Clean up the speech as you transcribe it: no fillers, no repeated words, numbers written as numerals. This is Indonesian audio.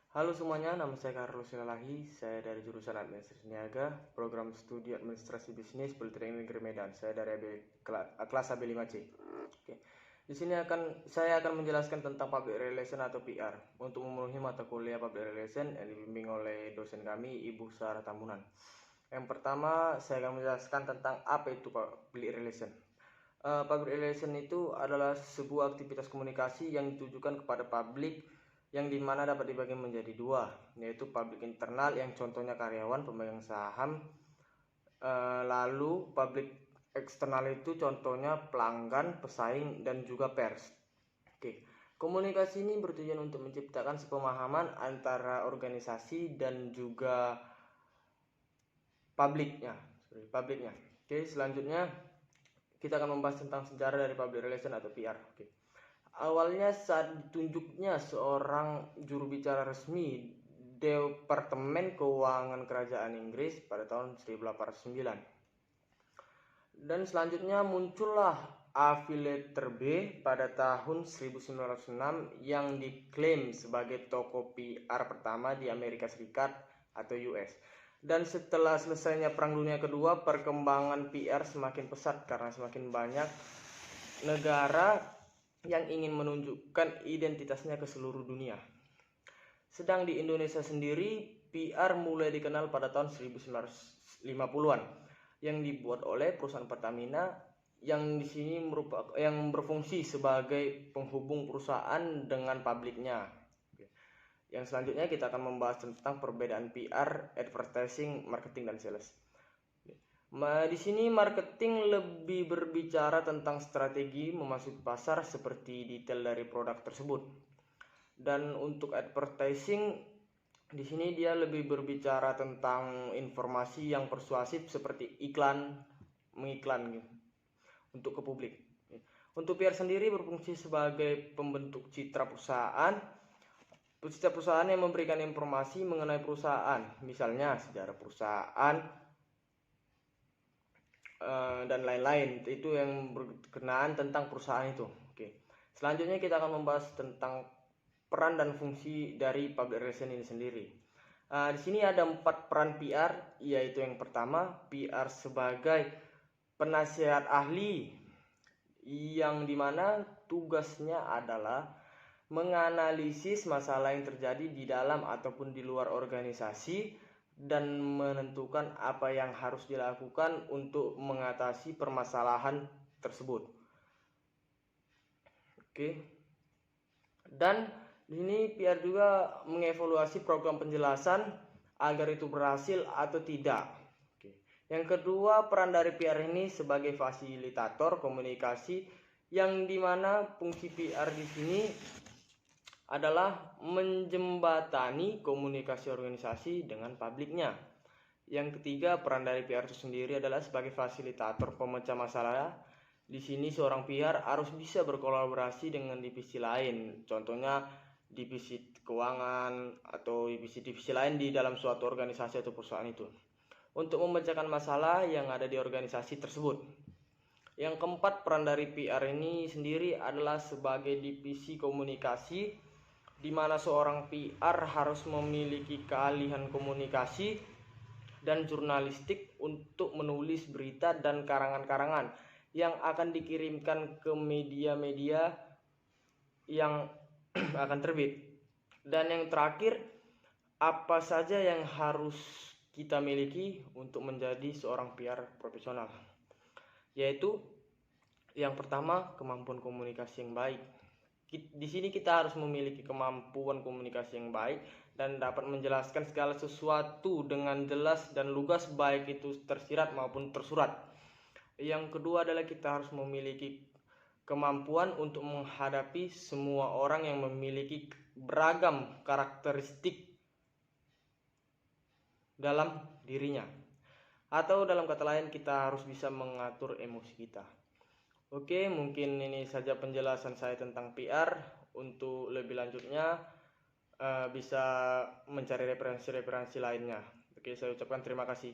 Halo semuanya, nama saya Carlos Silalahi. Saya dari jurusan Administrasi Niaga, Program Studi Administrasi Bisnis Politeknik Negeri Medan. Saya dari kelas AB5C. Oke. Di sini saya akan menjelaskan tentang Public Relation atau PR untuk memenuhi mata kuliah Public Relation yang dibimbing oleh dosen kami, Ibu Sarah Tambunan. Yang pertama, saya akan menjelaskan tentang apa itu Public Relation. Public Relation itu adalah sebuah aktivitas komunikasi yang ditujukan kepada publik yang dimana dapat dibagi menjadi dua, yaitu publik internal yang contohnya karyawan, pemegang saham, lalu publik eksternal itu contohnya pelanggan, pesaing, dan juga pers. Oke. Komunikasi ini bertujuan untuk menciptakan sepemahaman antara organisasi dan juga publiknya. Oke, selanjutnya kita akan membahas tentang sejarah dari public relation atau PR. Oke. Awalnya saat ditunjuknya seorang juru bicara resmi Departemen Keuangan Kerajaan Inggris pada tahun 1809. Dan selanjutnya muncullah Affiliator B pada tahun 1906 yang diklaim sebagai toko PR pertama di Amerika Serikat atau US. Dan setelah selesainya Perang Dunia Kedua, perkembangan PR semakin pesat karena semakin banyak negara yang ingin menunjukkan identitasnya ke seluruh dunia. Sedang di Indonesia sendiri, PR mulai dikenal pada tahun 1950-an yang dibuat oleh perusahaan Pertamina yang di sini yang berfungsi sebagai penghubung perusahaan dengan publiknya. Yang selanjutnya kita akan membahas tentang perbedaan PR, advertising, marketing, dan sales. Di sini marketing lebih berbicara tentang strategi memasuki pasar seperti detail dari produk tersebut. Dan untuk advertising di sini dia lebih berbicara tentang informasi yang persuasif seperti mengiklan gitu, untuk ke publik. Untuk PR sendiri berfungsi sebagai pembentuk citra perusahaan. Citra perusahaan yang memberikan informasi mengenai perusahaan, misalnya sejarah perusahaan, dan lain-lain. Itu yang berkenaan tentang perusahaan itu. Oke. Selanjutnya kita akan membahas tentang peran dan fungsi dari public relation ini sendiri. Di sini ada 4 peran PR, yaitu yang pertama PR sebagai penasihat ahli, yang dimana tugasnya adalah menganalisis masalah yang terjadi di dalam ataupun di luar organisasi dan menentukan apa yang harus dilakukan untuk mengatasi permasalahan tersebut. Oke. Dan ini PR juga mengevaluasi program penjelasan agar itu berhasil atau tidak. Oke. Yang kedua, peran dari PR ini sebagai fasilitator komunikasi, yang dimana fungsi PR di sini adalah menjembatani komunikasi organisasi dengan publiknya. Yang ketiga, peran dari PR itu sendiri adalah sebagai fasilitator pemecah masalah. Di sini seorang PR harus bisa berkolaborasi dengan divisi lain, contohnya divisi keuangan atau divisi lain di dalam suatu organisasi atau perusahaan itu, untuk memecahkan masalah yang ada di organisasi tersebut. Yang keempat, peran dari PR ini sendiri adalah sebagai divisi komunikasi, di mana seorang PR harus memiliki keahlian komunikasi dan jurnalistik untuk menulis berita dan karangan-karangan yang akan dikirimkan ke media-media yang akan terbit. Dan yang terakhir, apa saja yang harus kita miliki untuk menjadi seorang PR profesional, yaitu yang pertama, kemampuan komunikasi yang baik. Di sini kita harus memiliki kemampuan komunikasi yang baik dan dapat menjelaskan segala sesuatu dengan jelas dan lugas, baik itu tersirat maupun tersurat. Yang kedua adalah kita harus memiliki kemampuan untuk menghadapi semua orang yang memiliki beragam karakteristik dalam dirinya. Atau dalam kata lain, kita harus bisa mengatur emosi kita. Oke, mungkin ini saja penjelasan saya tentang PR. Untuk lebih lanjutnya bisa mencari referensi-referensi lainnya. Oke, saya ucapkan terima kasih.